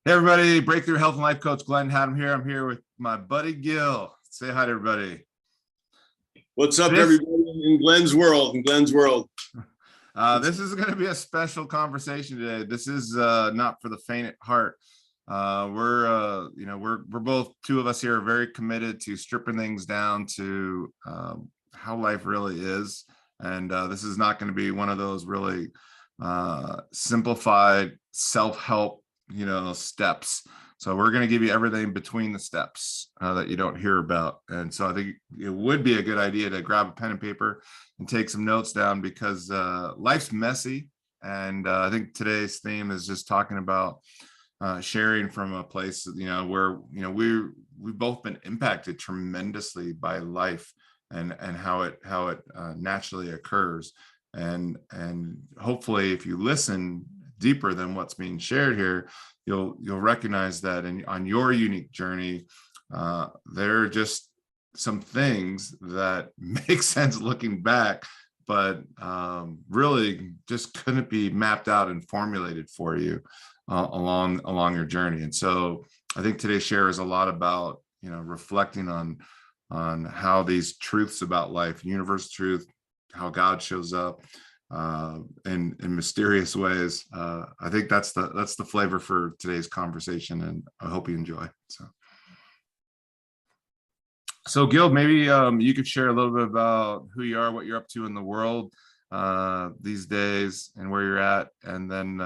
Hey everybody, Breakthrough Health and Life Coach Glenn Hattem here. I'm here with my buddy Gil. Say hi to everybody. What's up, everybody in Glenn's world? This is going to be a special conversation today. This is not for the faint at heart. We're both, two of us here, are very committed to stripping things down to how life really is, and this is not going to be one of those really simplified self-help steps. So we're going to give you everything between the steps that you don't hear about. And so I think it would be a good idea to grab a pen and paper and take some notes down, because life's messy. And I think today's theme is just talking about sharing from a place, where, we've both been impacted tremendously by life and how it naturally occurs. And hopefully if you listen deeper than what's being shared here, you'll recognize that on your unique journey, there are just some things that make sense looking back, but really just couldn't be mapped out and formulated for you along your journey. And so I think today's share is a lot about reflecting on how these truths about life, universal truth, how God shows up in mysterious ways. I think that's the flavor for today's conversation, and I hope you enjoy. So Gil, maybe you could share a little bit about who you are, what you're up to in the world these days, and where you're at, and then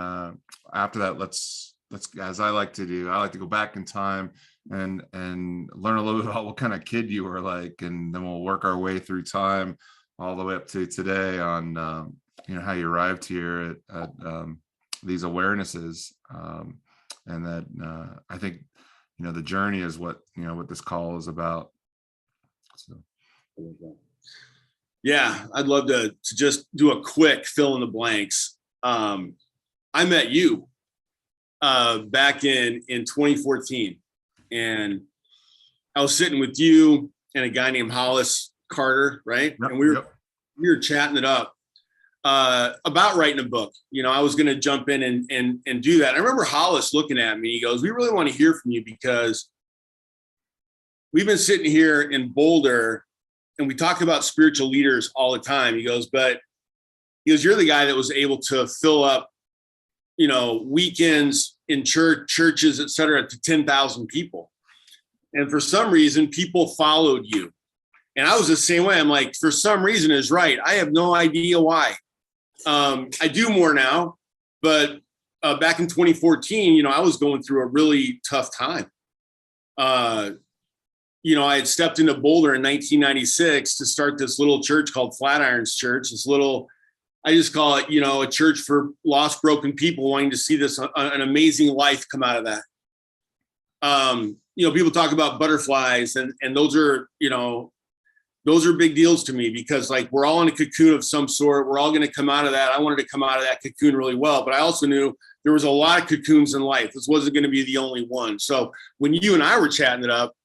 after that, let's, as I like to do, I like to go back in time and learn a little bit about what kind of kid you were like, and then we'll work our way through time all the way up to today on how you arrived here at these awarenesses, and that I think the journey is what this call is about. So yeah, I'd love to just do a quick fill in the blanks. I met you back in 2014, and I was sitting with you and a guy named Hollis Carter, right? Yep, and we were chatting it up about writing a book. I was going to jump in and do that. I remember Hollis looking at me. He goes, "We really want to hear from you, because we've been sitting here in Boulder and we talk about spiritual leaders all the time." He goes, "You're the guy that was able to fill up, weekends in churches, et cetera, to 10,000 people. And for some reason, people followed you." And I was the same way. I'm like, for some reason is right. I have no idea why. I do more now, but back in 2014, I was going through a really tough time. I had stepped into Boulder in 1996 to start this little church called Flatirons Church. I just call it, a church for lost, broken people wanting to see an amazing life come out of that. People talk about butterflies, and those are big deals to me, because we're all in a cocoon of some sort. We're all going to come out of that. I wanted to come out of that cocoon really well, but I also knew there was a lot of cocoons in life. This wasn't going to be the only one. So when you and I were chatting it up,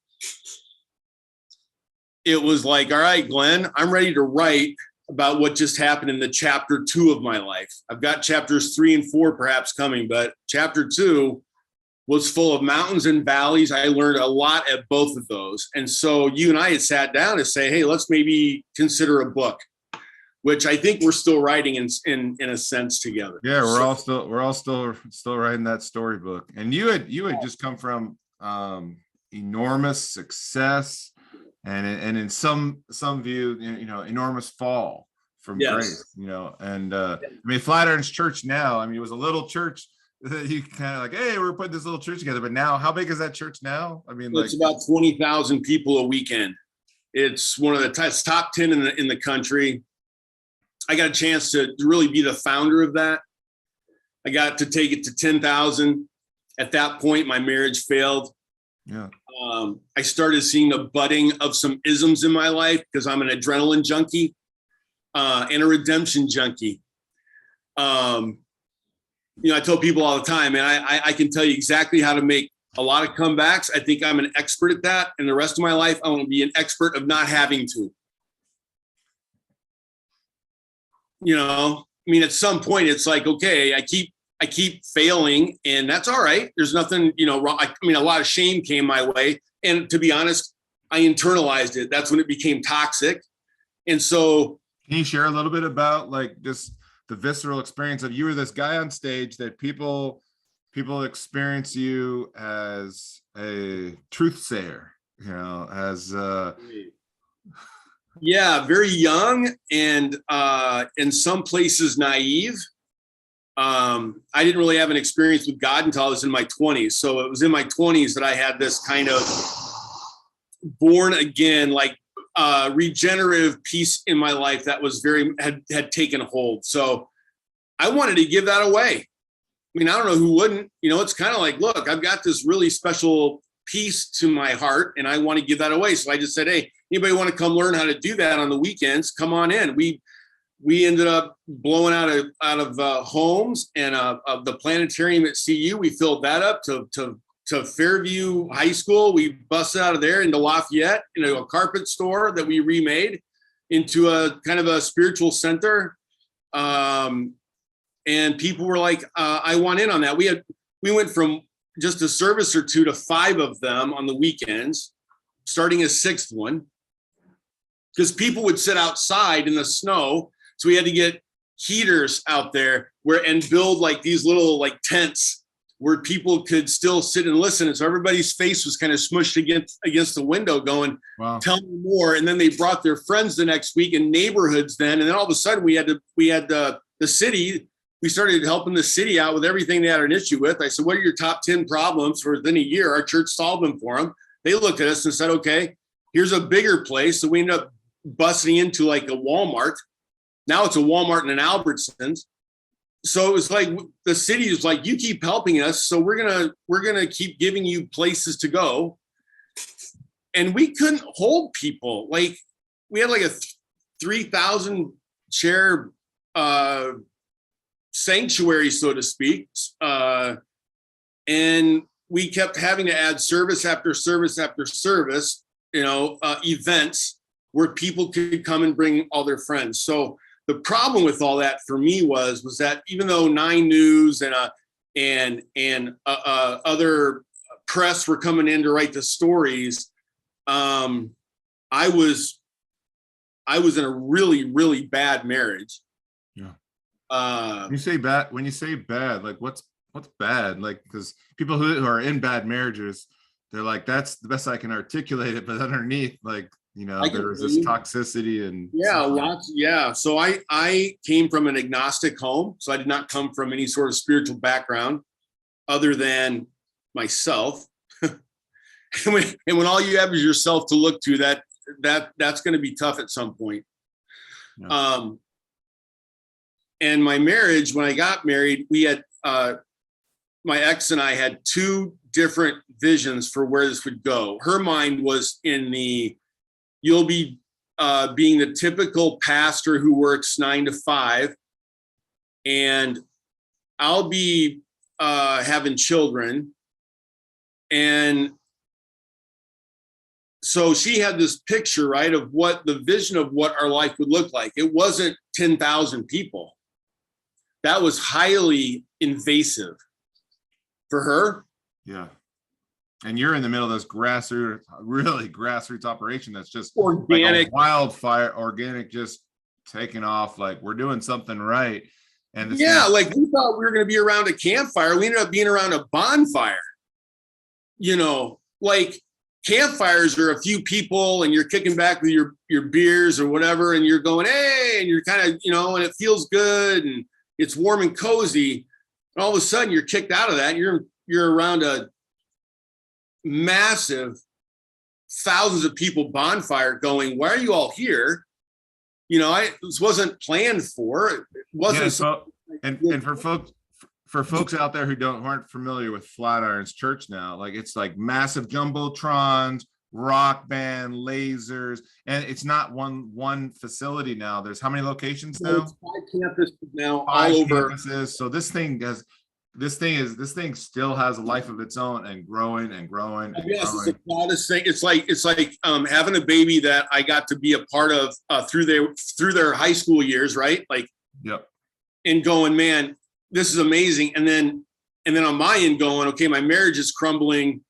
it was like, all right, Glenn, I'm ready to write about what just happened in the chapter 2 of my life. I've got chapters 3 and 4 perhaps coming, but chapter 2 was full of mountains and valleys. I learned a lot at both of those. And so you and I had sat down to say, hey, let's maybe consider a book, which I think we're still writing in a sense together. Yeah, we're all still writing that storybook. And you had just come from enormous success, and in some view, enormous fall from grace, and Flatirons Church now, it was a little church that you kind of like, hey, we're putting this little church together, but now how big is that church now? It's about 20,000 people a weekend. It's one of the top 10 in the country. I got a chance to really be the founder of that. I got to take it to 10,000. At that point, my marriage failed. Yeah. I started seeing the budding of some isms in my life, because I'm an adrenaline junkie and a redemption junkie. I tell people all the time, and I can tell you exactly how to make a lot of comebacks. I think I'm an expert at that. And the rest of my life, I want to be an expert of not having to. At some point, it's like, okay, I keep I keep failing, and that's all right. There's nothing, wrong. I mean, a lot of shame came my way. And to be honest, I internalized it. That's when it became toxic. And so, can you share a little bit about like just the visceral experience of you were this guy on stage that people experience you as a truth sayer, as yeah, very young and in some places naive. I didn't really have an experience with God until I was in my 20s. So it was in my 20s that I had this kind of born again, like regenerative piece in my life that was had taken hold. So I wanted to give that away. I mean, I don't know who wouldn't. It's kind of like, look, I've got this really special piece to my heart and I want to give that away. So I just said, hey, anybody want to come learn how to do that on the weekends? Come on in. We ended up blowing out of homes and the planetarium at CU. We filled that up to Fairview High School. We busted out of there into Lafayette, into a carpet store that we remade into a kind of a spiritual center. And people were like, I want in on that. We went from just a service or two to 5 of them on the weekends, starting a 6th one, because people would sit outside in the snow. So we had to get heaters out there and build like these little like tents where people could still sit and listen. And so everybody's face was kind of smushed against the window going, wow, tell me more. And then they brought their friends the next week in neighborhoods then. And then all of a sudden we had the city. We started helping the city out with everything they had an issue with. I said, what are your top 10 problems for within a year? Our church solved them for them. They looked at us and said, okay, here's a bigger place. So we ended up busting into like a Walmart. Now it's a Walmart and an Albertsons. So it was like the city was like, you keep helping us, so we're gonna keep giving you places to go. And we couldn't hold people. Like we had like a 3,000 chair sanctuary, so to speak, and we kept having to add service after service after service, events where people could come and bring all their friends. So the problem with all that for me was that even though 9 News and other press were coming in to write the stories, I was in a really, really bad marriage. Yeah. When you say bad, like what's bad? Like, because people who are in bad marriages, they're like, that's the best I can articulate it, but underneath, like, there's this toxicity and lots. Yeah. So I came from an agnostic home. So I did not come from any sort of spiritual background other than myself. and when all you have is yourself to look to, that's going to be tough at some point. Yeah. And my marriage, when I got married, we had, my ex and I had 2 different visions for where this would go. Her mind was in you'll be being the typical pastor who works 9 to 5, and I'll be having children. And so she had this picture, right, of what the vision of what our life would look like. It wasn't 10,000 people. That was highly invasive for her. Yeah. And you're in the middle of this grassroots operation that's just organic, like a wildfire, organic, just taking off. Like we're doing something right. And like we thought we were going to be around a campfire. We ended up being around a bonfire. Like campfires are a few people and you're kicking back with your beers or whatever, and you're going, hey, and you're kind of, and it feels good and it's warm and cozy. And all of a sudden you're kicked out of that. You're around a massive thousands of people bonfire going, why are you all here? This wasn't planned for. It wasn't. Yeah, and for folks out there who aren't familiar with Flatirons Church now, like it's like massive jumbotrons, rock band, lasers, and it's not one facility now. There's how many locations now? It's 5 campuses now, 5 all over. Campuses. So this thing still has a life of its own and growing and growing. And yes, growing. It's the proudest thing. It's like having a baby that I got to be a part of through their high school years, right? Like, yep. And going, man, this is amazing. And then on my end going, okay, my marriage is crumbling.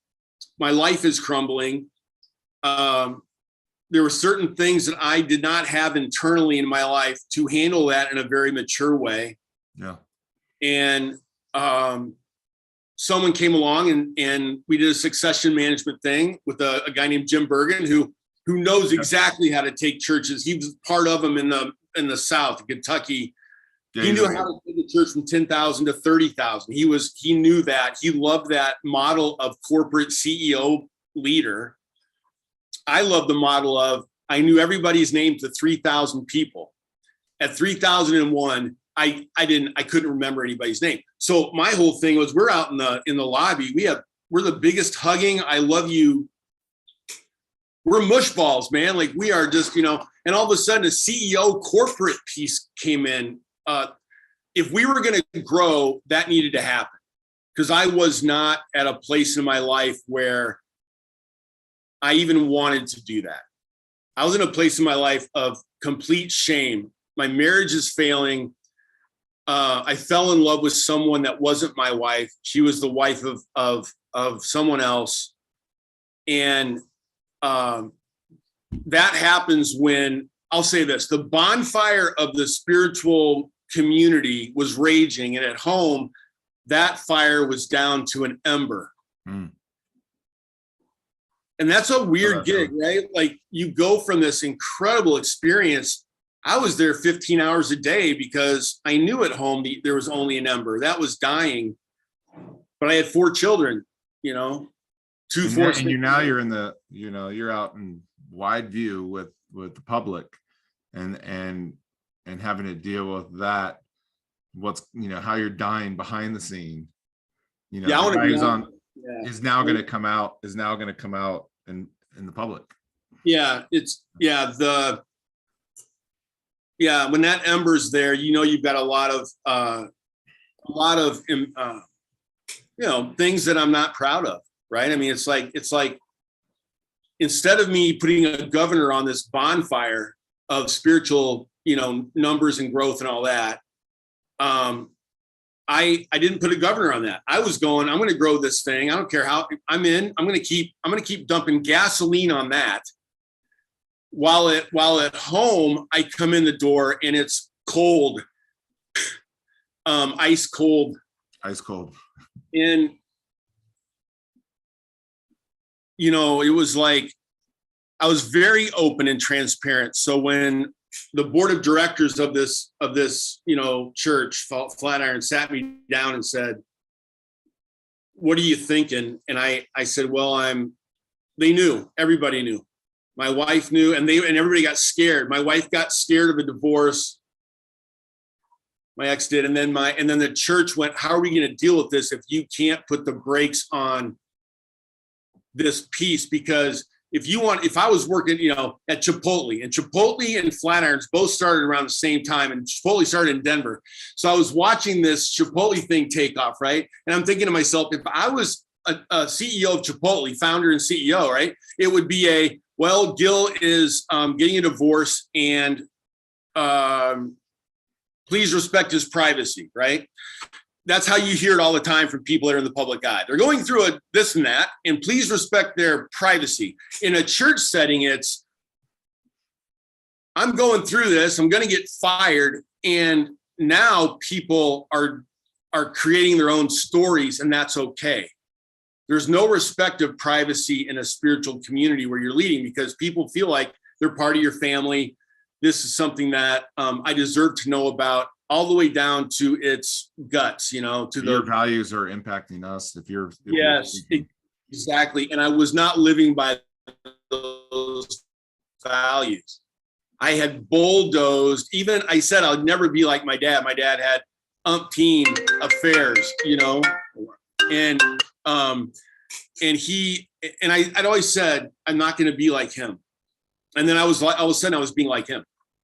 My life is crumbling. There were certain things that I did not have internally in my life to handle that in a very mature way. Yeah. And someone came along and we did a succession management thing with a guy named Jim Bergen, who knows exactly how to take churches. He was part of them in the South, Kentucky. Yeah, he knew how to take a church from 10,000 to 30,000. He knew that. He loved that model of corporate CEO leader. I love the model of, I knew everybody's name to 3,000 people. At 3,001, I couldn't remember anybody's name. So my whole thing was, we're out in the lobby. We're the biggest hugging, I love you. We're mush balls, man. Like, we are just, and all of a sudden a CEO corporate piece came in. If we were going to grow, that needed to happen, because I was not at a place in my life where I even wanted to do that. I was in a place in my life of complete shame. My marriage is failing. I fell in love with someone that wasn't my wife. She was the wife of someone else. And that happens when, I'll say this, the bonfire of the spiritual community was raging, and at home, that fire was down to an ember. Mm. And that's a weird gig, right? Like, you go from this incredible experience. I was there 15 hours a day because I knew at home there was only an ember that was dying, but I had 4 children, 2, 4. And now you're in the, you're out in wide view with the public, and having to deal with that, how you're dying behind the scene. The guy who's on is now going to come out in the public. Yeah, when that ember's there, you've got a lot of things that I'm not proud of, right? I mean, it's like instead of me putting a governor on this bonfire of spiritual, numbers and growth and all that, I didn't put a governor on that. I was going, I'm going to grow this thing. I don't care how I'm going to keep dumping gasoline on that. While at home, I come in the door and it's cold, ice cold. And, it was like, I was very open and transparent. So when the board of directors of this, church, Flatirons, sat me down and said, "What are you thinking?" And I said, "Well, they knew, everybody knew. My wife knew, and everybody got scared. My wife got scared of a divorce. My ex did. And then the church went, how are we going to deal with this if you can't put the brakes on this piece? Because if I was working, at Chipotle, and Flatirons both started around the same time, and Chipotle started in Denver. So I was watching this Chipotle thing take off, right? And I'm thinking to myself, if I was a CEO of Chipotle, founder and CEO, right? It would be Gil is getting a divorce, and please respect his privacy, right? That's how you hear it all the time from people that are in the public eye. They're going through this and that, and please respect their privacy. In a church setting, it's, I'm going through this, I'm going to get fired. And now people are creating their own stories, and that's okay. There's no respect of privacy in a spiritual community where you're leading, because people feel like they're part of your family. This is something that I deserve to know about, all the way down to its guts, to your values are impacting us. Yes, exactly. And I was not living by those values. I had bulldozed. Even I said I'd never be like my dad. My dad had umpteen affairs, and I'd always said I'm not going to be like him. And then all of a sudden I was being like him.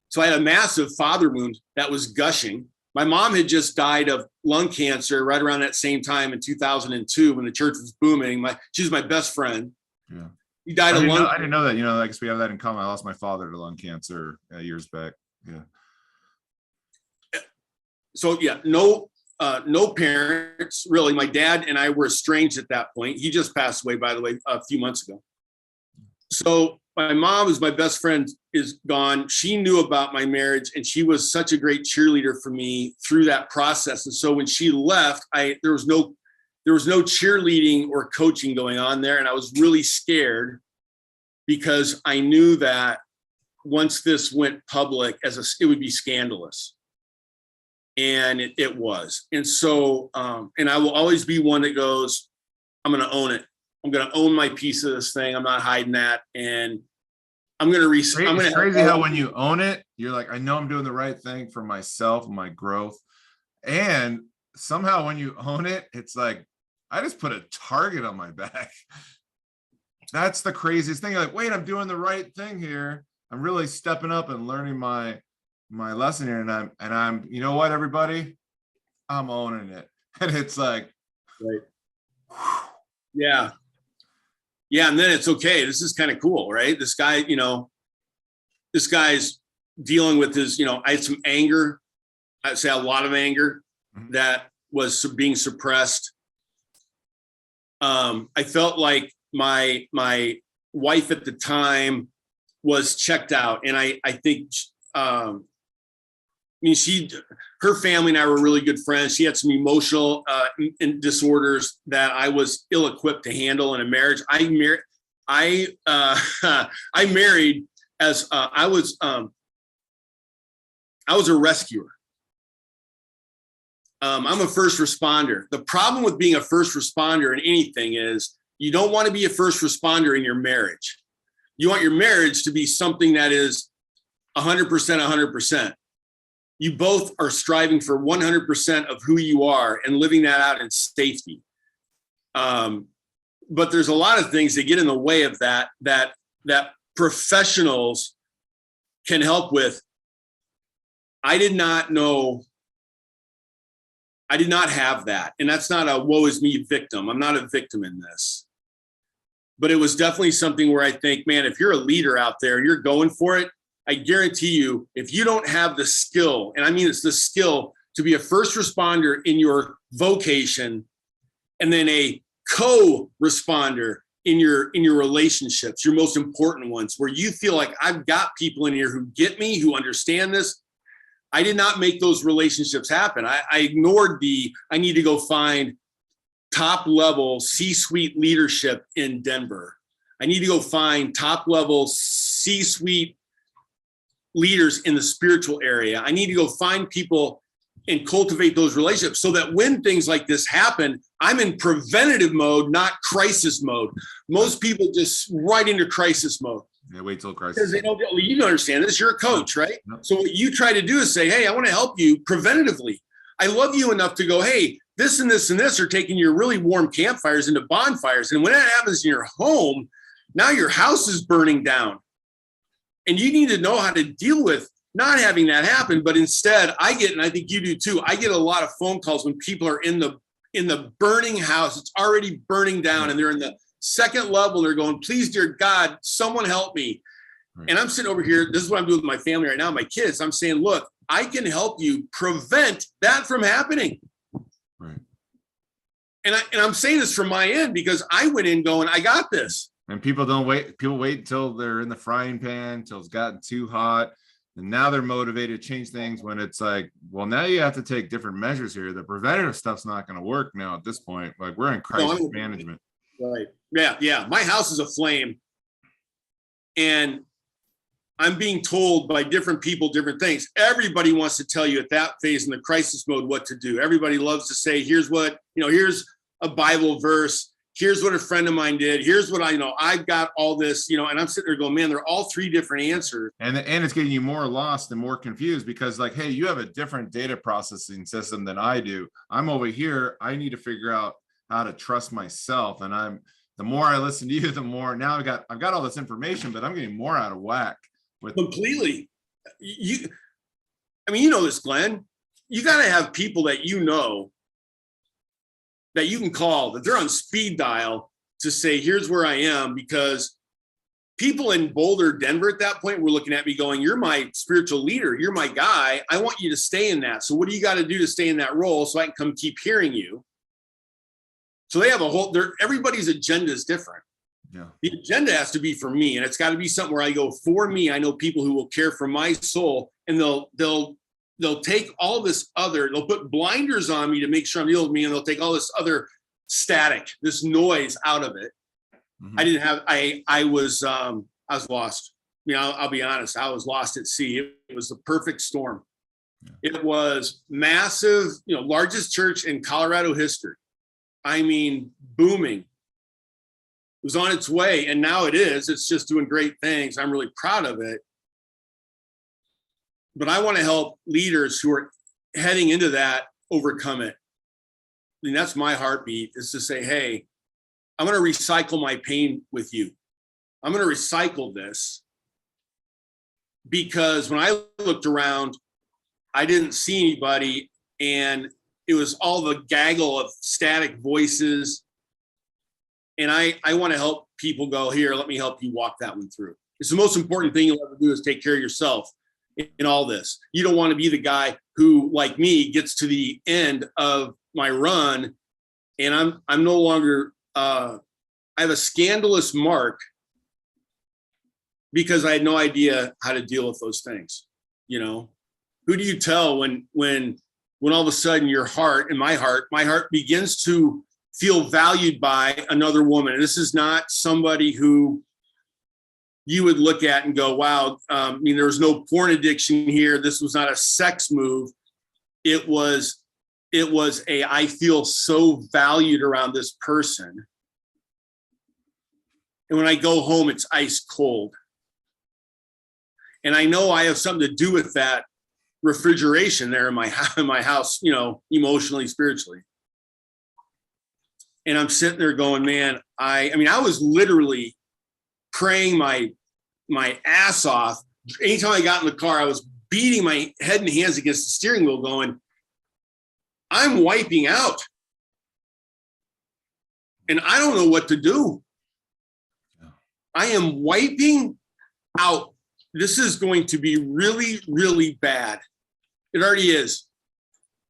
So I had a massive father wound that was gushing. My mom had just died of lung cancer right around that same time in 2002 when the church was booming. She was my best friend. Yeah. He died of lung cancer. I didn't know that. I guess we have that in common. I lost my father to lung cancer years back. Yeah. So yeah, no, no parents, really. My dad and I were estranged at that point. He just passed away, by the way, a few months ago. So my mom, who's my best friend, is gone. She knew about my marriage, and she was such a great cheerleader for me through that process. And so when she left, there was no cheerleading or coaching going on there. And I was really scared because I knew that once this went public, it would be scandalous. And it was. And so, and I will always be one that goes, I'm going to own it. I'm going to own my piece of this thing. I'm not hiding that. And I'm going to It's crazy how when you own it, you're like, I know I'm doing the right thing for myself and my growth. And somehow when you own it, it's like, I just put a target on my back. That's the craziest thing. You're like, wait, I'm doing the right thing here. I'm really stepping up and learning my lesson here. And I'm, you know what, everybody, I'm owning it. And it's like, right. Yeah. Yeah. And then it's okay. This is kind of cool, right? This guy, this guy's dealing with his, I had some anger. I'd say a lot of anger that was being suppressed. I felt like my wife at the time was checked out. And I think, her family and I were really good friends. She had some emotional disorders that I was ill-equipped to handle in a marriage. I married as I was a rescuer. I'm a first responder. The problem with being a first responder in anything is you don't want to be a first responder in your marriage. You want your marriage to be something that is 100%, 100%. You both are striving for 100% of who you are and living that out in safety. But there's a lot of things that get in the way of that professionals can help with. I did not have that. And that's not a woe is me victim. I'm not a victim in this. But it was definitely something where I think, man, if you're a leader out there and you're going for it, I guarantee you, if you don't have the skill, and I mean it's the skill to be a first responder in your vocation, and then a co-responder in your relationships, your most important ones, where you feel like I've got people in here who get me, who understand this. I did not make those relationships happen. I ignored I need to go find top level C-suite leadership in Denver. I need to go find top level C-suite leaders in the spiritual area. I need to go find people and cultivate those relationships so that when things like this happen, I'm in preventative mode, not crisis mode. Most people just right into crisis mode. Yeah, wait till crisis. Because they don't, you understand this, you're a coach, right? Yep. So what you try to do is say, hey, I want to help you preventatively. I love you enough to go, hey, this and this and this are taking your really warm campfires into bonfires. And when that happens in your home, now your house is burning down. And you need to know how to deal with not having that happen. But instead, I get, and I think you do too, I get a lot of phone calls when people are in the burning house. It's already burning down and they're in the second level. They're going, please, dear God, someone help me. Right. And I'm sitting over here. This is what I'm doing with my family right now, my kids. I'm saying, look, I can help you prevent that from happening. Right. And I'm saying this from my end because I went in going, I got this. And people don't wait. People wait until they're in the frying pan, until it's gotten too hot. And now they're motivated to change things when it's like, well, now you have to take different measures here. The preventative stuff's not going to work now at this point. Like we're in crisis management. Right. Yeah. Yeah. My house is aflame. And I'm being told by different people, different things. Everybody wants to tell you at that phase in the crisis mode what to do. Everybody loves to say, here's what, here's a Bible verse. Here's what a friend of mine did. Here's what I know. I've got all this, and I'm sitting there going, man, they're all three different answers. And it's getting you more lost and more confused because like, hey, you have a different data processing system than I do. I'm over here. I need to figure out how to trust myself. And the more I listen to you, the more now I've got all this information, but I'm getting more out of whack with completely. You know this, Glenn. You got to have people that that you can call, that they're on speed dial to say, here's where I am, because people in Boulder, Denver at that point were looking at me going, you're my spiritual leader. You're my guy. I want you to stay in that. So what do you got to do to stay in that role so I can come keep hearing you? So they have everybody's agenda is different. Yeah. The agenda has to be for me, and it's got to be something where I go, for me. I know people who will care for my soul, and they'll take all this other, they'll put blinders on me to make sure I'm dealing with me, and they'll take all this other static, this noise out of it. Mm-hmm. I was lost. I'll be honest. I was lost at sea. It was the perfect storm. Yeah. It was massive, largest church in Colorado history. I mean, booming. It was on its way, and now it is. It's just doing great things. I'm really proud of it. But I want to help leaders who are heading into that overcome it. I mean, that's my heartbeat, is to say, hey, I'm going to recycle my pain with you. I'm going to recycle this, because when I looked around, I didn't see anybody, and it was all the gaggle of static voices. And I want to help people go, here, let me help you walk that one through. It's the most important thing you'll ever do, is take care of yourself in all this. You don't want to be the guy who, like me, gets to the end of my run and I'm no longer, I have a scandalous mark because I had no idea how to deal with those things. Who do you tell when all of a sudden your heart, and my heart begins to feel valued by another woman? And this is not somebody who you would look at and go, wow, there was no porn addiction here. This was not a sex move. It was I feel so valued around this person. And when I go home, it's ice cold. And I know I have something to do with that refrigeration there in my house, emotionally, spiritually. And I'm sitting there going, man, I was literally praying my ass off. Anytime I got in the car, I was beating my head and hands against the steering wheel going, I'm wiping out. And I don't know what to do. I am wiping out. This is going to be really, really bad. It already is.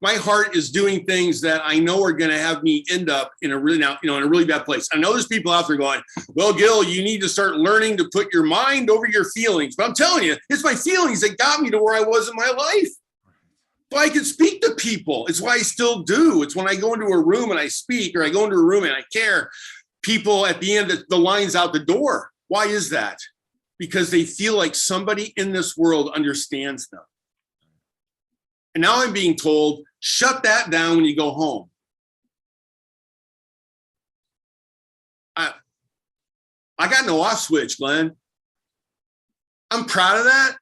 My heart is doing things that I know are going to have me end up in a really bad place. I know there's people out there going, well, Gil, you need to start learning to put your mind over your feelings. But I'm telling you, it's my feelings that got me to where I was in my life. So I can speak to people. It's why I still do. It's when I go into a room and I speak, or I go into a room and I care. People at the end, the line's out the door. Why is that? Because they feel like somebody in this world understands them. And now I'm being told, shut that down when you go home. I got no off switch, Glenn. I'm proud of that.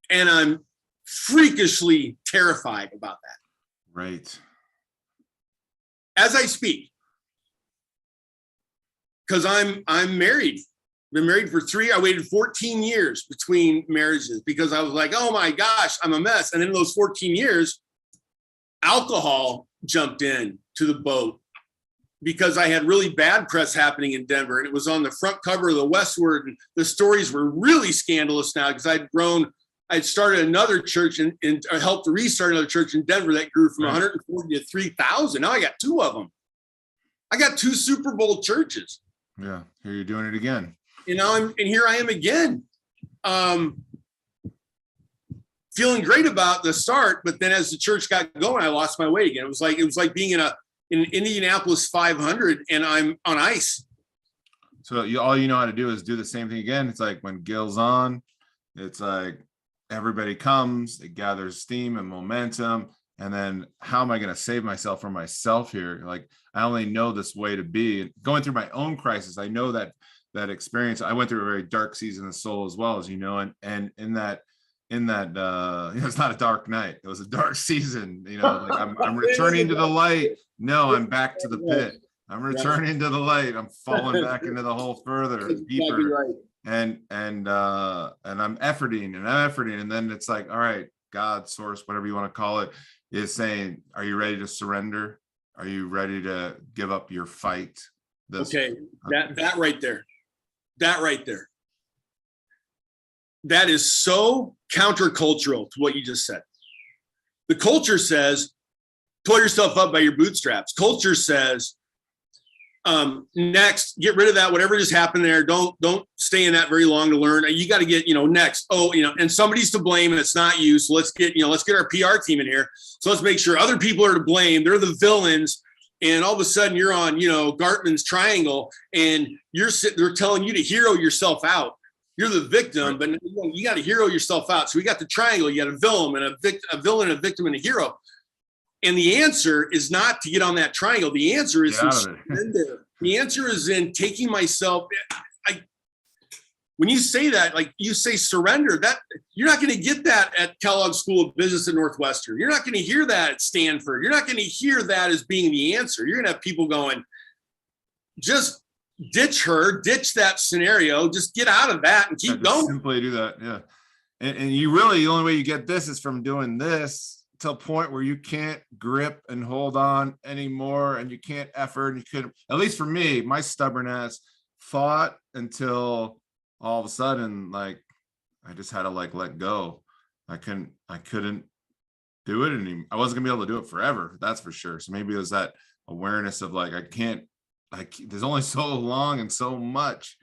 And I'm freakishly terrified about that. Right. As I speak. Because I'm married. Been married for I waited 14 years between marriages because I was like, oh my gosh, I'm a mess. And in those 14 years, alcohol jumped in to the boat because I had really bad press happening in Denver. And it was on the front cover of the Westward. And the stories were really scandalous now because I'd started another church and helped to restart another church in Denver that grew from 140 to 3,000. Now I got 2 of them. I got 2 Super Bowl churches. Yeah, here you're doing it again. And here I am again, feeling great about the start. But then as the church got going, I lost my way again. It was like being in an Indianapolis 500 and I'm on ice. So all you know how to do is do the same thing again. It's like when Gil's on, it's like everybody comes, it gathers steam and momentum. And then how am I going to save myself from myself here? Like, I only know this way to be. Going through my own crisis, I know that experience. I went through a very dark season of soul as well, as you know, and in that it's not a dark night. It was a dark season, like I'm returning to the light. No, I'm back to the pit. I'm returning to the light. I'm falling back into the hole further, deeper. Right. And I'm efforting. And then it's like, all right, God, source, whatever you want to call it, is saying, are you ready to surrender? Are you ready to give up your fight? That right there. that is so countercultural to what you just said. The culture says, pull yourself up by your bootstraps. Culture says, next, get rid of that, whatever just happened there. Don't stay in that very long to learn. You got to get, next. Oh, and somebody's to blame and it's not you. So let's get our PR team in here. So let's make sure other people are to blame. They're the villains. And all of a sudden you're on, Gartman's triangle and they're telling you to hero yourself out. You're the victim, but you got to hero yourself out. So we got the triangle. You got a villain and a victim and a hero. And the answer is not to get on that triangle. The answer is the answer is in taking myself. When you say that, like you say surrender, that you're not going to get that at Kellogg School of Business at Northwestern. You're not going to hear that at Stanford. You're not going to hear that as being the answer. You're going to have people going, just ditch that scenario, just get out of that and keep going. Simply do that. Yeah. And you really, the only way you get this is from doing this to a point where you can't grip and hold on anymore. And you can't effort. You could, at least for me, my stubborn ass fought until all of a sudden, like, I just had to let go. I couldn't do it anymore. I wasn't gonna be able to do it forever. That's for sure. So maybe it was that awareness of there's only so long and so much.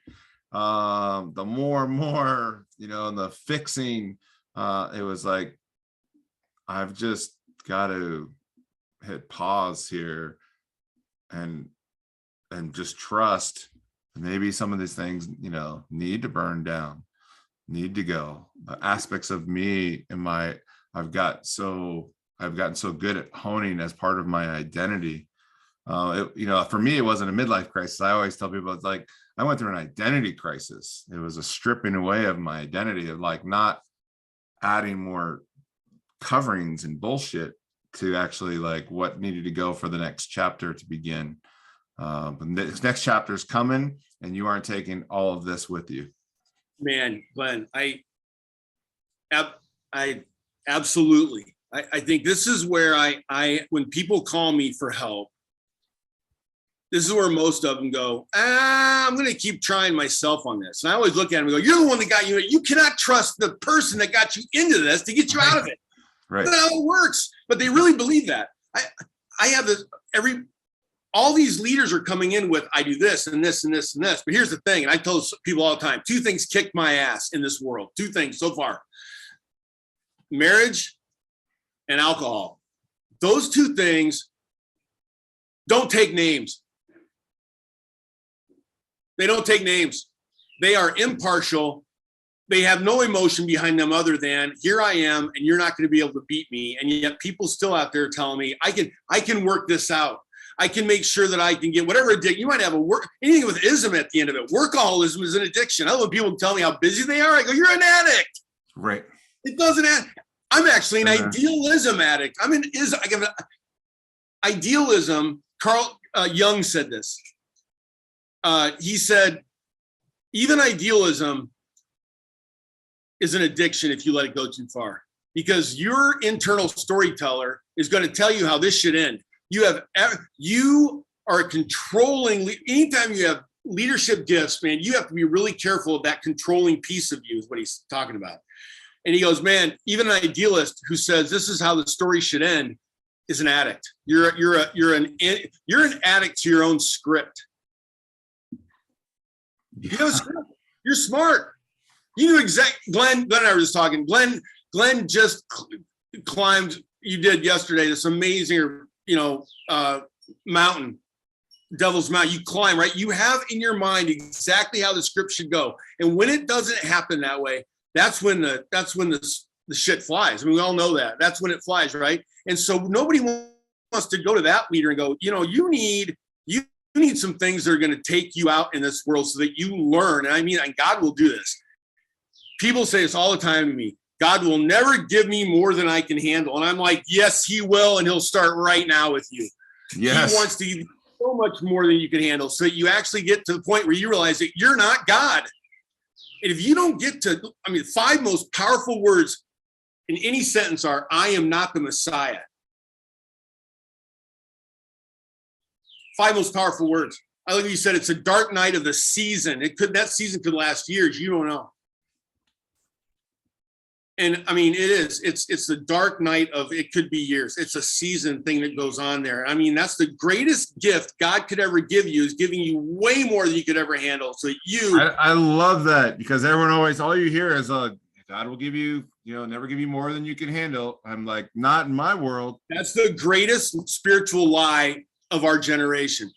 The more and more, the fixing, it was like, I've just got to hit pause here and just trust. Maybe some of these things, need to burn down, need to go. Aspects of me I've gotten so good at honing as part of my identity. For me, it wasn't a midlife crisis. I always tell people, it's like, I went through an identity crisis. It was a stripping away of my identity, of not adding more coverings and bullshit to actually what needed to go for the next chapter to begin. But the next chapter is coming and you aren't taking all of this with you. Man, Glenn, I absolutely. I think this is where I when people call me for help, this is where most of them go, I'm going to keep trying myself on this. And I always look at them and go, you're the one that got you. You cannot trust the person that got you into this to get you out of it. Right. That's how it works. But they really believe that. I have this all these leaders are coming in with, I do this and this and this and this. But here's the thing. And I tell people all the time, 2 things kicked my ass in this world. 2 things so far. Marriage and alcohol. Those 2 things don't take names. They don't take names. They are impartial. They have no emotion behind them other than, here I am, and you're not going to be able to beat me. And yet people still out there telling me, I can work this out. I can make sure that I can get whatever addiction. You might have anything with ism at the end of it. Workaholism is an addiction. I love people tell me how busy they are. I go, you're an addict. Right. It doesn't I'm actually an idealism addict. Idealism. Carl Jung said this. He said, even idealism is an addiction if you let it go too far, because your internal storyteller is going to tell you how this should end. You are controlling. Anytime you have leadership gifts, man, you have to be really careful of that controlling piece of you, is what he's talking about. And he goes, man, even an idealist who says this is how the story should end is an addict. You're an addict to your own script. You have a script. You're smart. You knew exactly. Glenn and I were just talking. Glenn just climbed. You did yesterday this amazing, mountain, Devil's Mountain. You climb, right? You have in your mind exactly how the script should go. And when it doesn't happen that way, that's when the shit flies. I mean, we all know that. That's when it flies, right? And so nobody wants to go to that leader and go, you need some things that are going to take you out in this world so that you learn. And God will do this. People say this all the time to me. God will never give me more than I can handle. And I'm like, yes, he will. And he'll start right now with you. Yes. He wants to give you so much more than you can handle, so that you actually get to the point where you realize that you're not God. And if you don't get to, 5 most powerful words in any sentence are, I am not the Messiah. 5 most powerful words. I like you said, it's a dark night of the season. That season could last years. You don't know. And I mean, it's the dark night of, it could be years. It's a season thing that goes on there. I mean, that's the greatest gift God could ever give you, is giving you way more than you could ever handle. So I love that, because everyone always, all you hear is God will give you, never give you more than you can handle. I'm like, not in my world. That's the greatest spiritual lie of our generation.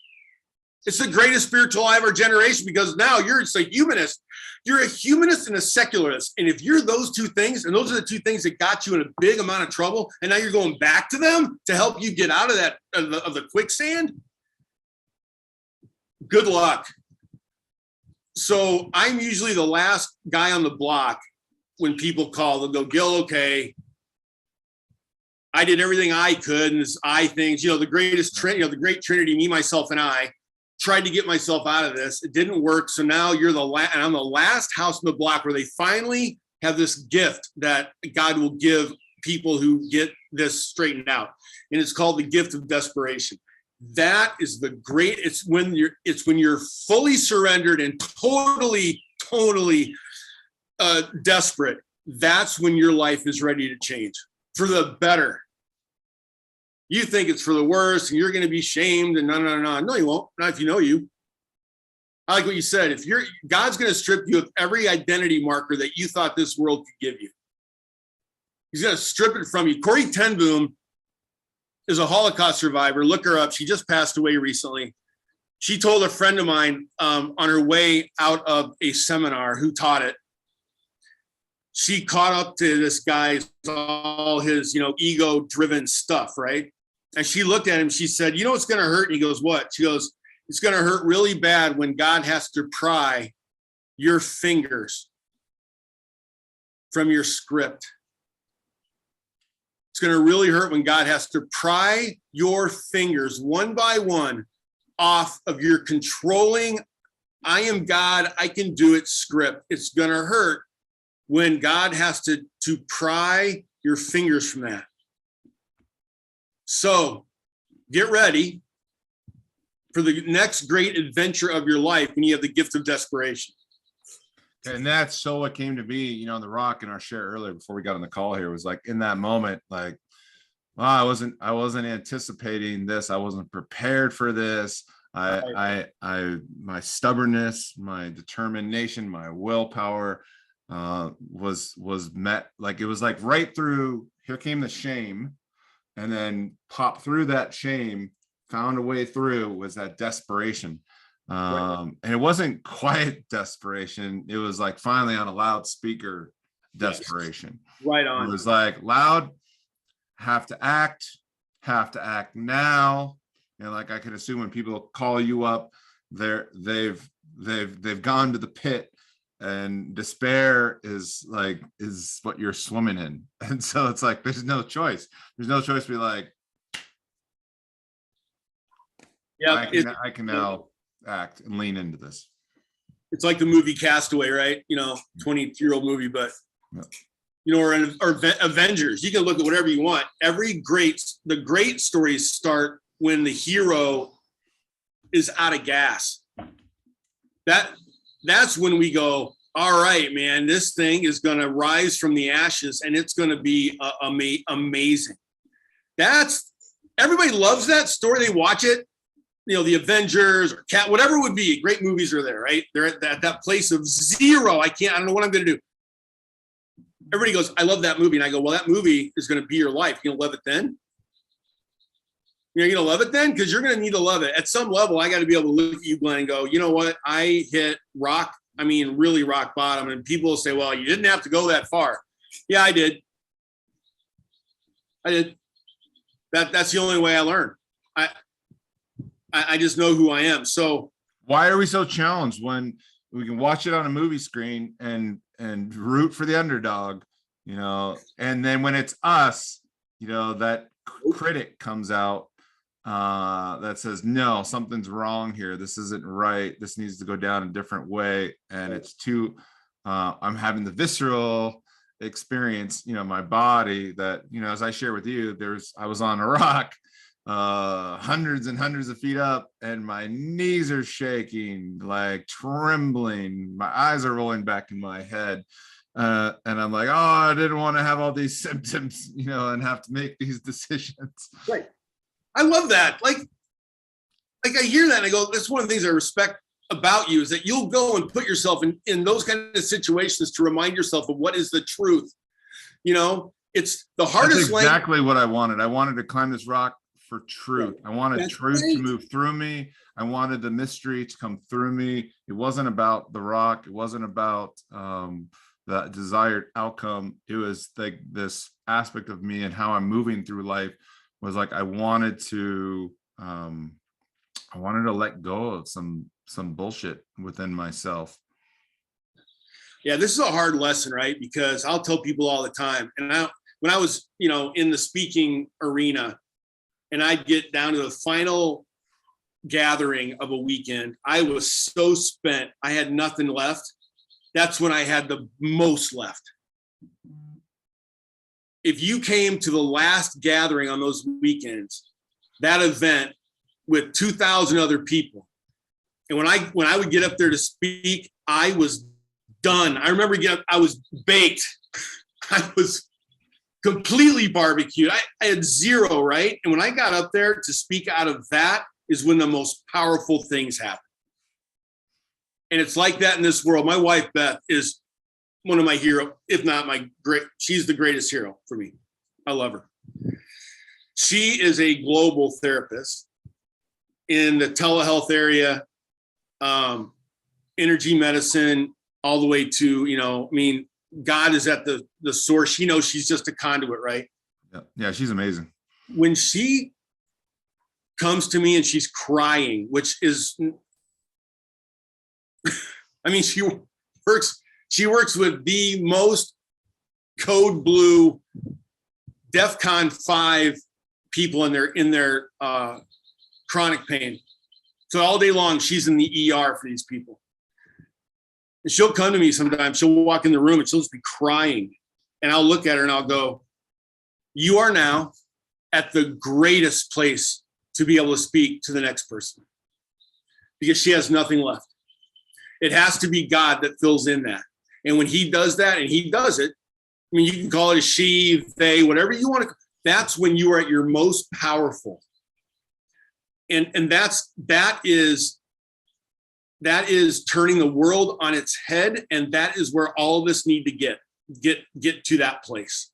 It's the greatest spiritual lie of our generation, because now you're just a humanist. You're a humanist and a secularist. And if you're those two things, and those are the two things that got you in a big amount of trouble, and now you're going back to them to help you get out of that, of the quicksand, good luck. So I'm usually the last guy on the block when people call. They'll go, Gil, okay, I did everything I could, and this I things, the greatest Trinity, the great Trinity, me, myself, and I tried to get myself out of this. It didn't work. So now you're and I'm the last house on the block where they finally have this gift that God will give people who get this straightened out. And it's called the gift of desperation. That is it's when you're fully surrendered and totally desperate. That's when your life is ready to change for the better. You think it's for the worst and you're going to be shamed, and no, you won't. Not if you know you. I like what you said. God's going to strip you of every identity marker that you thought this world could give you. He's going to strip it from you. Corrie ten Boom is a Holocaust survivor. Look her up. She just passed away recently. She told a friend of mine on her way out of a seminar who taught it. She caught up to this guy's, all his, ego-driven stuff, right? And she looked at him, she said, you know what's going to hurt? And he goes, what? She goes, it's going to hurt really bad when God has to pry your fingers from your script. It's going to really hurt when God has to pry your fingers one by one off of your controlling, I am God, I can do it script. It's going to hurt when God has to pry your fingers from that. So get ready for the next great adventure of your life when you have the gift of desperation. And that's so what came to be, on the Rock in our share earlier before we got on the call here, was like in that moment, like, well, I wasn't anticipating this. I wasn't prepared for this. My stubbornness, my determination, my willpower was met. Like, it was like right through, here came the shame, and then popped through that shame, found a way through, was that desperation. And it wasn't quiet desperation. It was like finally on a loudspeaker desperation. Yes. Right on. It was like loud, have to act now. And like, I can assume when people call you up, they've gone to the pit, and despair is what you're swimming in. And so it's like, there's no choice to be like, yeah, I can now act and lean into this. It's like the movie Castaway, right? 22-year-old movie, but or Avengers. You can look at whatever you want. The great stories start when the hero is out of gas. That's when we go, all right, man, this thing is going to rise from the ashes, and it's going to be amazing. Everybody loves that story. They watch it. The Avengers or Cat, whatever it would be, great movies are there, right? They're at that place of zero. I don't know what I'm going to do. Everybody goes, I love that movie. And I go, well, that movie is going to be your life. You going to love it then? You're going to love it then? Because you're going to need to love it. At some level, I got to be able to look at you, Glenn, and go, you know what? I hit really rock bottom. And people will say, well, you didn't have to go that far. Yeah, I did. That's the only way I learn. I just know who I am. So why are we so challenged when we can watch it on a movie screen and root for the underdog, and then when it's us, that critic comes out that says, no, something's wrong here. This isn't right. This needs to go down a different way. And it's too, I'm having the visceral experience, my body that, as I share with you, I was on a rock, hundreds and hundreds of feet up, and my knees are shaking, like trembling. My eyes are rolling back in my head. And I'm like, oh, I didn't want to have all these symptoms, and have to make these decisions. Right. I love that. Like I hear that and I go, that's one of the things I respect about you, is that you'll go and put yourself in those kind of situations to remind yourself of what is the truth. It's the hardest. That's exactly what I wanted. I wanted to climb this rock for truth. I wanted That's truth great. to move through me. I wanted the mystery to come through me. It wasn't about the rock. It wasn't about the desired outcome. It was like this aspect of me and how I'm moving through life was like, I wanted to let go of some bullshit within myself. Yeah, this is a hard lesson, right? Because I'll tell people all the time, and when I was, in the speaking arena, and I'd get down to the final gathering of a weekend, I was so spent, I had nothing left. That's when I had the most left. If you came to the last gathering on those weekends, that event with 2,000 other people, and when I would get up there to speak, I was done. I remember I was baked. I was completely barbecued. I had zero, right? And when I got up there to speak out of that is when the most powerful things happen. And it's like that in this world. My wife, Beth, is one of my heroes, if not she's the greatest hero for me. I love her. She is a global therapist in the telehealth area, energy medicine, all the way to, God is at the source. She knows she's just a conduit, right? Yeah, she's amazing. When she comes to me and she's crying, which is, she works with the most code blue DEFCON 5 people in their chronic pain. So all day long, she's in the ER for these people. And she'll come to me sometimes. She'll walk in the room and she'll just be crying. And I'll look at her and I'll go, you are now at the greatest place to be able to speak to the next person, because she has nothing left. It has to be God that fills in that. And when he does that, and he does it, you can call it a she, they, whatever you want to, that's when you are at your most powerful. And that is turning the world on its head. And that is where all of us need to get to that place.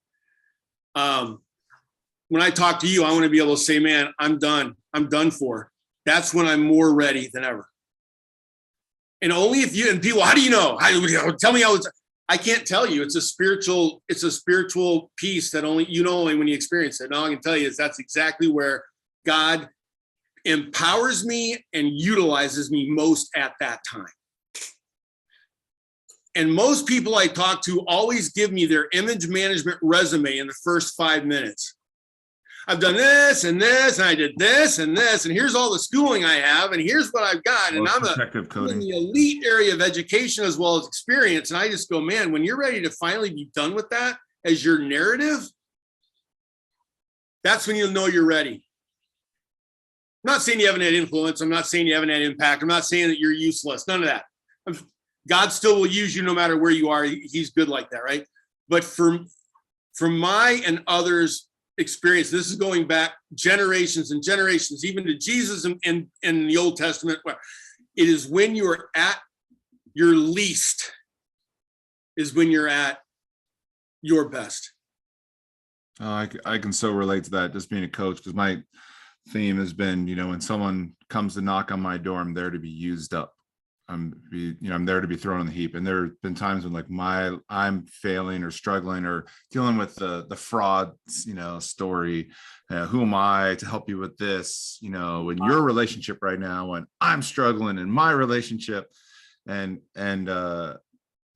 When I talk to you, I want to be able to say, man, I'm done. I'm done for. That's when I'm more ready than ever. And only if you, and people, how do you know? Tell me how it's, I can't tell you. It's a spiritual piece that only when you experience it. And all I can tell you is that's exactly where God empowers me and utilizes me most at that time. And most people I talk to always give me their image management resume in the first 5 minutes. I've done this and this, and I did this and this, and here's all the schooling I have, and here's what I've got. And I'm in the elite area of education as well as experience. And I just go, man, when you're ready to finally be done with that as your narrative, that's when you'll know you're ready. I'm not saying you haven't had influence. I'm not saying you haven't had impact. I'm not saying that you're useless. None of that. God still will use you no matter where you are. He's good like that, right? But from my and others' experience, this is going back generations and generations, even to Jesus in the Old Testament. It is when you are at your least is when you're at your best. I can so relate to that, just being a coach, because my theme has been, when someone comes to knock on my door, I'm there to be used up. I'm there to be thrown in the heap. And there have been times when I'm failing or struggling or dealing with the fraud, story. Who am I to help you with this? In your relationship right now, when I'm struggling in my relationship, and then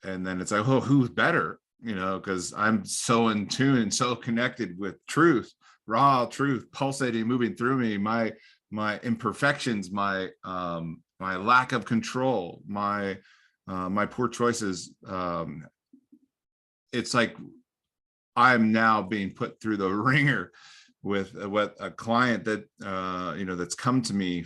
it's like, oh, who's better? Because I'm so in tune and so connected with truth, raw truth, pulsating, moving through me, my imperfections, my lack of control, my poor choices. It's like I'm now being put through the ringer with a client that that's come to me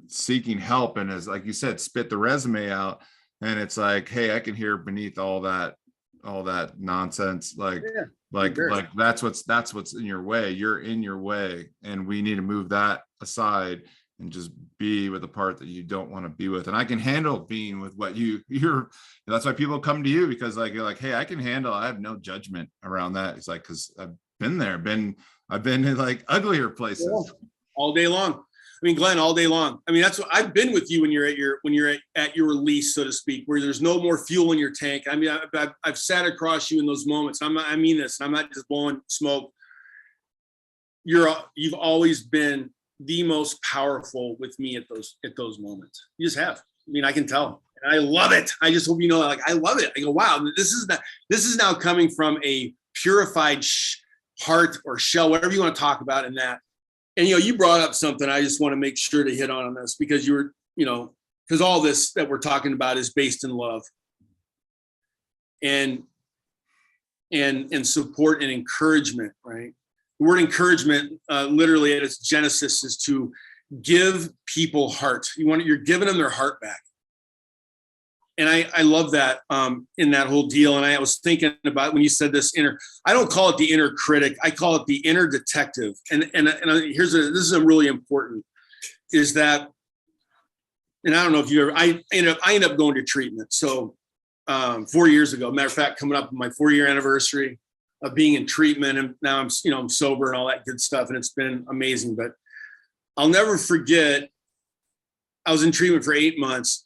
seeking help, and as like you said, spit the resume out, and it's like, hey, I can hear beneath all that all that nonsense. Like, Yeah, like that's what's in your way. You're in your way, and we need to move that aside and just be with the part that you don't want to be with. And I can handle being with what you're. That's why people come to you, because like, you're like, hey, I can handle. I have no judgment around that. It's like, because I've been there. I've been in like uglier places all day long. I mean, Glenn, all day long. I mean, that's what I've been with you when you're at your release, so to speak, where there's no more fuel in your tank. I mean, I've sat across you in those moments. I mean this. I'm not just blowing smoke. You've always been the most powerful with me at those moments. You just have. I mean, I can tell, and I love it. I just hope you know, like, I love it. I go, wow, this is now coming from a purified heart or shell, whatever you want to talk about in that. And, you brought up something I just want to make sure to hit on this, because because all this that we're talking about is based in love and support and encouragement, right? The word encouragement, literally at its genesis, is to give people heart. You're giving them their heart back. And I love that in that whole deal. And I was thinking about when you said this I don't call it the inner critic. I call it the inner detective. And this is really important, is that, and I don't know if you ever, I ended up going to treatment. So 4 years ago, matter of fact, coming up on my 4-year anniversary of being in treatment. And now I'm sober and all that good stuff. And it's been amazing, but I'll never forget, I was in treatment for 8 months.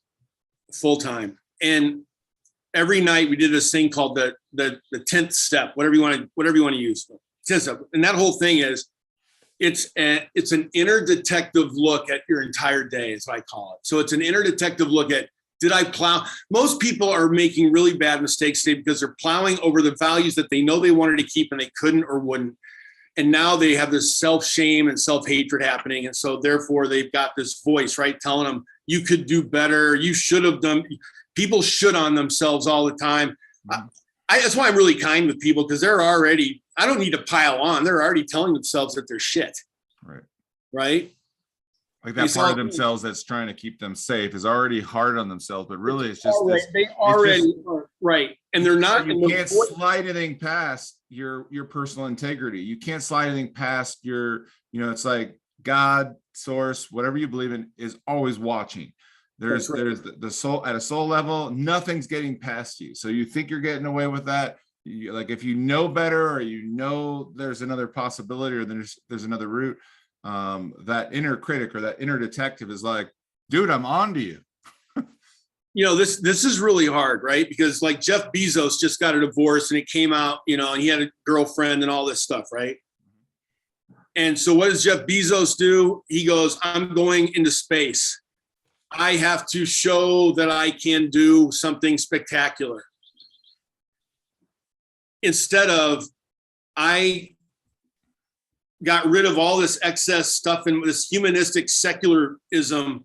Full time, and every night we did this thing called the 10th step, whatever you want to use. 10th step, and that whole thing is it's an inner detective look at your entire day, is what I call it. So it's an inner detective look at, did I plow? Most people are making really bad mistakes today because they're plowing over the values that they know they wanted to keep and they couldn't or wouldn't. And now they have this self-shame and self-hatred happening. And so therefore they've got this voice, right, telling them, you could do better. You should have done. People should on themselves all the time. That's why I'm really kind with people, because I don't need to pile on. They're already telling themselves that they're shit. Right. Right. Like that part of themselves that's trying to keep them safe is already hard on themselves, but really it's just they already are, right. And they're not. You can't slide anything past your personal integrity. You can't slide anything past your, it's like God, source, whatever you believe in, is always watching. There's the soul at a soul level, nothing's getting past you. So you think you're getting away with that. Like, if you know better, or there's another possibility, or there's another route, that inner critic or that inner detective is like, dude, I'm on to you. This is really hard, right? Because like Jeff Bezos just got a divorce, and it came out, and he had a girlfriend and all this stuff, right? And so what does Jeff Bezos do? He goes, I'm going into space. I have to show that I can do something spectacular. Instead of, I got rid of all this excess stuff and this humanistic secularism,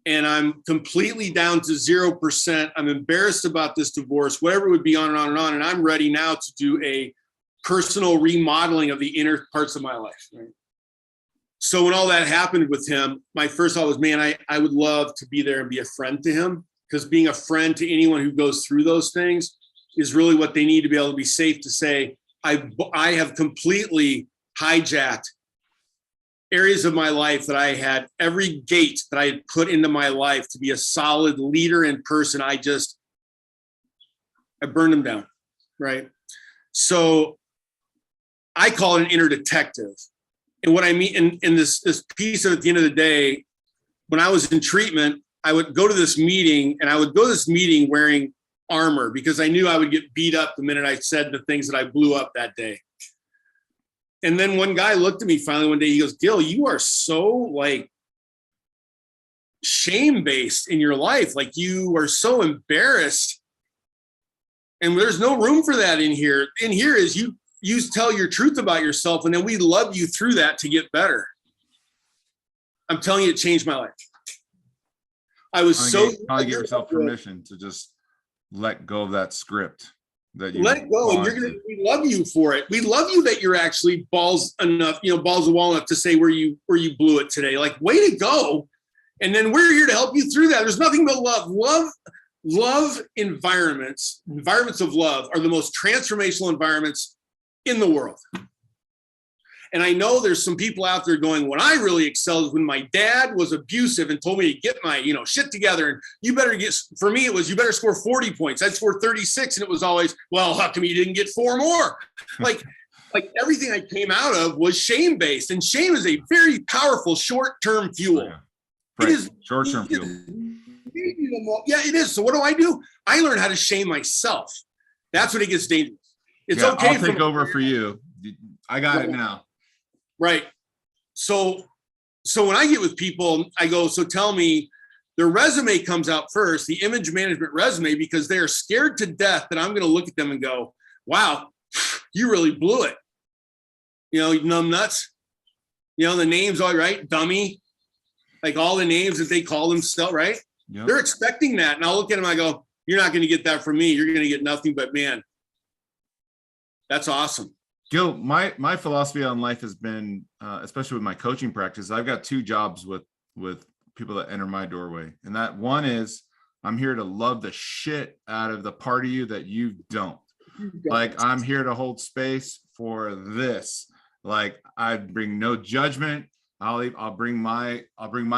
and I'm completely down to 0%. I'm embarrassed about this divorce, whatever it would be, on and on and on. And I'm ready now to do a personal remodeling of the inner parts of my life. Right? So when all that happened with him, my first thought was, man, I would love to be there and be a friend to him, because being a friend to anyone who goes through those things is really what they need to be able to be safe to say, I have completely hijacked areas of my life that I had, every gate that I had put into my life to be a solid leader in person. I burned them down. Right. So I call it an inner detective. And what I mean in this piece of, at the end of the day, when I was in treatment, I would go to this meeting, and I would go to this meeting wearing armor, because I knew I would get beat up the minute I said the things that I blew up that day. And then one guy looked at me finally one day, he goes, Gil, you are so like shame-based in your life. Like, you are so embarrassed. And there's no room for that in here. In here is you tell your truth about yourself, and then we love you through that to get better. I'm telling you, it changed my life. I was Probably give yourself permission to just let go of that script. That you let it go, and we love you for it. We love you that you're actually balls of the wall enough to say where you blew it today. Like, way to go. And then we're here to help you through that. There's nothing but love. love environments of love are the most transformational environments in the world. And I know there's some people out there going, what I really excelled is when my dad was abusive and told me to get my, shit together. And you better for me, it was, you better score 40 points. I'd score 36. And it was always, well, how come you didn't get 4 more? Like everything I came out of was shame-based. And shame is a very powerful short-term fuel. Yeah. Right. It is Short-term fuel. Yeah, it is. So what do? I learned how to shame myself. That's when it gets dangerous. It's okay. I'll take over for you. I got it now. Right. So when I get with people, I go, so tell me, their resume comes out first, the image management resume, because they're scared to death that I'm going to look at them and go, wow, you really blew it. You numb nuts. The names, all right, dummy, like all the names that they call themselves, right? Yep. They're expecting that. And I'll look at them, I go, you're not going to get that from me. You're going to get nothing but, man, that's awesome. Gil, my philosophy on life has been, especially with my coaching practice, I've got 2 jobs with people that enter my doorway. And that one is, I'm here to love the shit out of the part of you that you don't. Like, I'm here to hold space for this. Like, I bring no judgment. I'll bring my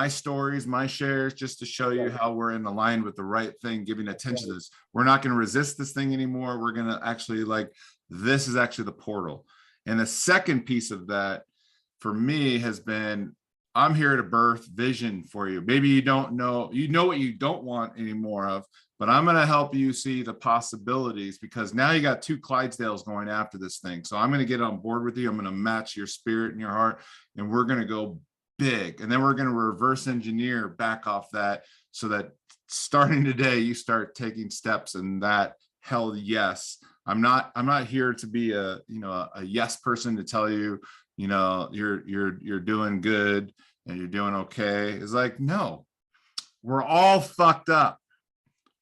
stories, my shares, just to show you how we're in line with the right thing, giving attention to this. We're not going to resist this thing anymore. We're going to actually this is actually the portal. And the second piece of that for me has been, I'm here to birth vision for you. Maybe you don't know, what you don't want any more of, but I'm going to help you see the possibilities, because now you got 2 Clydesdales going after this thing. So I'm going to get on board with you. I'm going to match your spirit and your heart, and we're going to go big. And then we're going to reverse engineer back off that, so that starting today, you start taking steps in that hell yes. I'm not here to be a yes person to tell you, you're doing good and you're doing okay. It's like, no, we're all fucked up.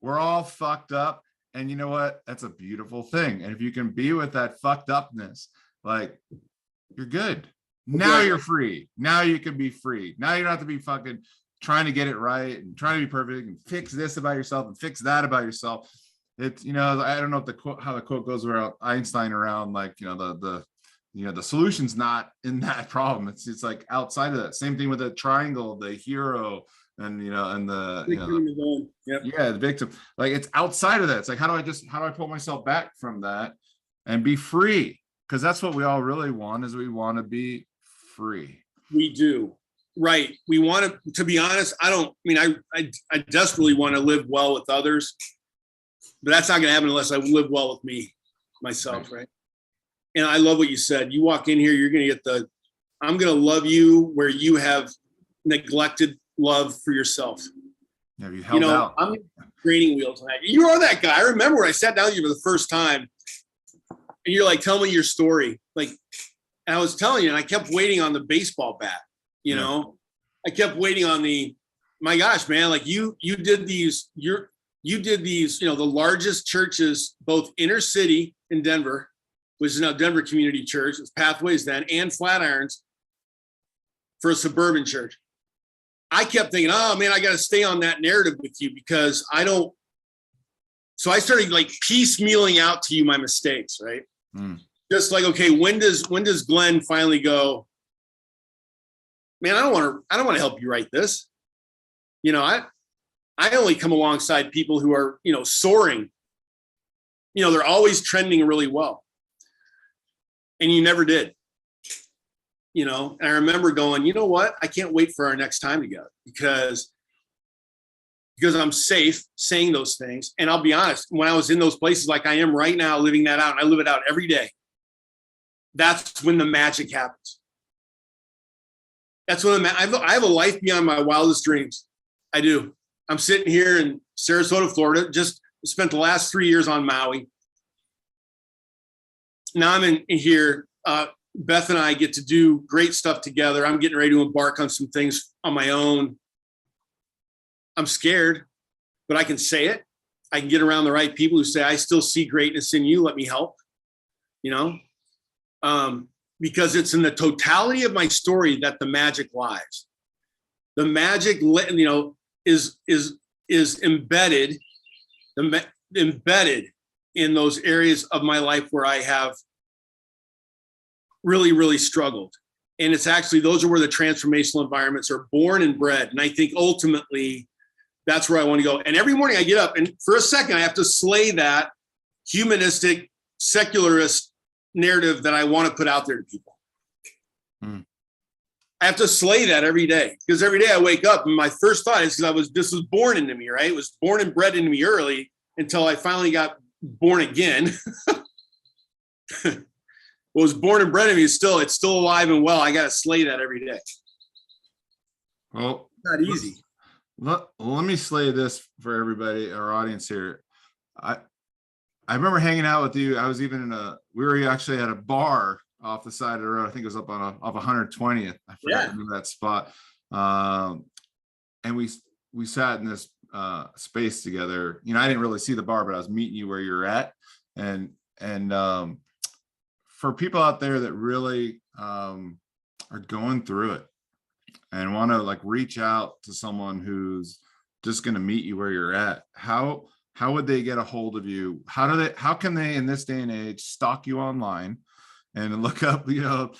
We're all fucked up. And you know what? That's a beautiful thing. And if you can be with that fucked upness, like, you're good. Now you're free. Now you can be free. Now you don't have to be fucking trying to get it right and trying to be perfect and fix this about yourself and fix that about yourself. It's, I don't know how the quote goes around Einstein around, like, the solution's not in that problem. It's like outside of that. Same thing with the triangle, the hero, and the the victim. Like, it's outside of that. It's like, how do I pull myself back from that and be free? Because that's what we all really want, is we want to be free. We do. Right. We want to be honest, I desperately want to live well with others. But that's not going to happen unless I live well with myself, right? And I love what you said. You walk in here, you're going to get I'm going to love you where you have neglected love for yourself. Yeah, you held out. I'm training wheel tonight. You are that guy. I remember when I sat down with you for the first time, and you're like, tell me your story. Like, and I was telling you, and I kept waiting on the baseball bat. I kept waiting on my gosh, man, like you did these, the largest churches, both inner city in Denver, which is now Denver Community Church, it was Pathways then, and Flatirons for a suburban church. I kept thinking, oh man, I got to stay on that narrative with you, because so I started like piecemealing out to you my mistakes, right? Just like, okay, when does Glenn finally go, man, I don't want to help you write this. I only come alongside people who are, soaring. They're always trending really well. And you never did. And I remember going, you know what? I can't wait for our next time together, because I'm safe saying those things. And I'll be honest, when I was in those places like I am right now, living that out, and I live it out every day, that's when the magic happens. That's when I have a life beyond my wildest dreams. I do. I'm sitting here in Sarasota, Florida, just spent the last 3 years on Maui. Now I'm in here. Beth and I get to do great stuff together. I'm getting ready to embark on some things on my own. I'm scared, but I can say it. I can get around the right people who say, I still see greatness in you. Let me help, because it's in the totality of my story that the magic lies. The magic, is embedded embedded in those areas of my life where I have really, really struggled. And it's actually, those are where the transformational environments are born and bred. And I think ultimately that's where I want to go. And every morning I get up, and for a second, I have to slay that humanistic, secularist narrative that I want to put out there to people. I have to slay that every day, because every day I wake up and my first thought is, because this was born into me, right? It was born and bred into me early until I finally got born again. What was born and bred in me it's still alive and well. I got to slay that every day. Well, not easy. Let me slay this for everybody, our audience here. I remember hanging out with you. I was even we were actually at a bar off the side of the road. I think it was up on off 120th. I forgot to remember that spot. And we sat in this space together. You know, I didn't really see the bar, but I was meeting you where you're at. And for people out there that really are going through it and want to like reach out to someone who's just going to meet you where you're at, how would they get a hold of you? How can they in this day and age stalk you online and look up, you know,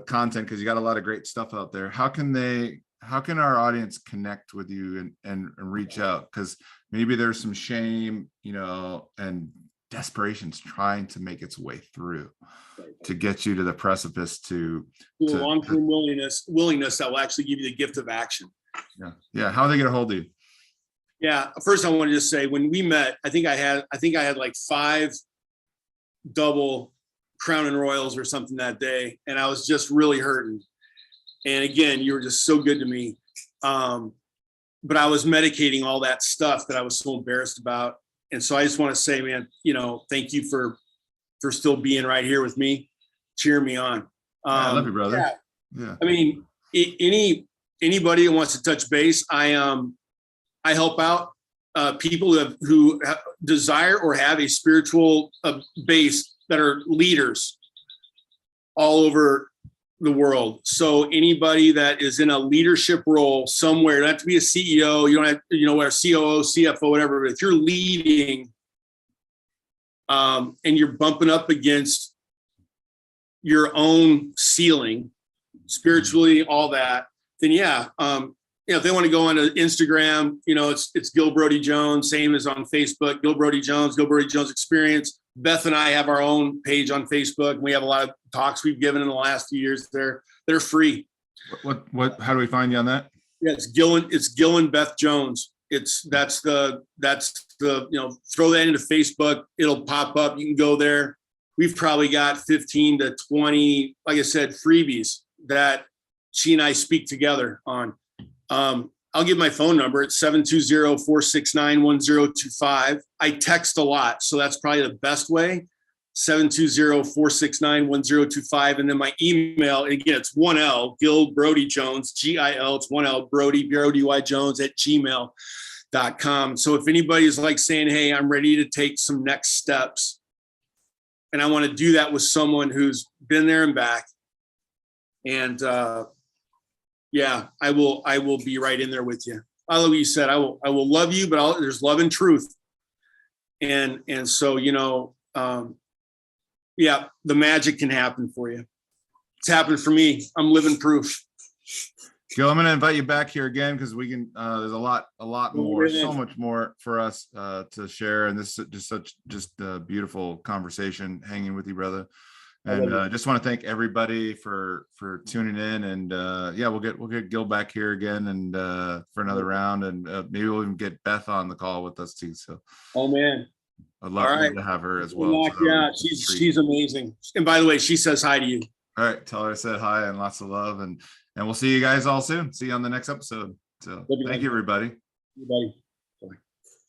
content, because you got a lot of great stuff out there? How can our audience connect with you and reach out? Because maybe there's some shame, you know, and desperation's trying to make its way through to get you to the precipice to long-term willingness that will actually give you the gift of action. Yeah. How are they get a hold of you? Yeah. First, I want to just say, when we met, I think I had like 5 double Crown and Royals or something that day, and I was just really hurting. And again, you were just so good to me. But I was medicating all that stuff that I was so embarrassed about. And so I just want to say, man, you know, thank you for still being right here with me, cheering me on. I love you, brother. Yeah. I mean, anybody who wants to touch base, I help out people who desire or have a spiritual base that are leaders all over the world. So anybody that is in a leadership role somewhere, you don't have to be a CEO, you don't have, you know, or COO, CFO, whatever, but if you're leading and you're bumping up against your own ceiling, spiritually, all that, then you know, if they want to go onto Instagram, you know, it's Gil Brody Jones, same as on Facebook, Gil Brody Jones Experience. Beth and I have our own page on Facebook. We have a lot of talks we've given in the last few years. They're free. How do we find you on that? Yeah, it's Gil and Beth Jones. That's the, you know, throw that into Facebook. It'll pop up. You can go there. We've probably got 15 to 20, like I said, freebies that she and I speak together on. I'll give my phone number. It's 720-469-1025. I text a lot, so that's probably the best way. 720-469-1025. And then my email, again, it's 1L, Gil Brody Jones, GIL, it's 1L, Brody, B-R-O-D-Y Jones @gmail.com. So if anybody's like saying, hey, I'm ready to take some next steps, and I want to do that with someone who's been there and back, and yeah, I will be right in there with you. I love what you said. I will love you, but there's love and truth. And so, you know, yeah, the magic can happen for you. It's happened for me. I'm living proof. Gil, I'm going to invite you back here again, because we can, there's a lot more, so much more for us to share. And this is just a beautiful conversation hanging with you, brother. And just want to thank everybody for tuning in, and yeah, we'll get Gil back here again, and for another round, and maybe we'll even get Beth on the call with us too. So, oh man, I'd love to have her as well. So yeah, she's amazing. And by the way, she says hi to you. All right, tell her I said hi and lots of love, and we'll see you guys all soon. See you on the next episode. So, thank you, everybody.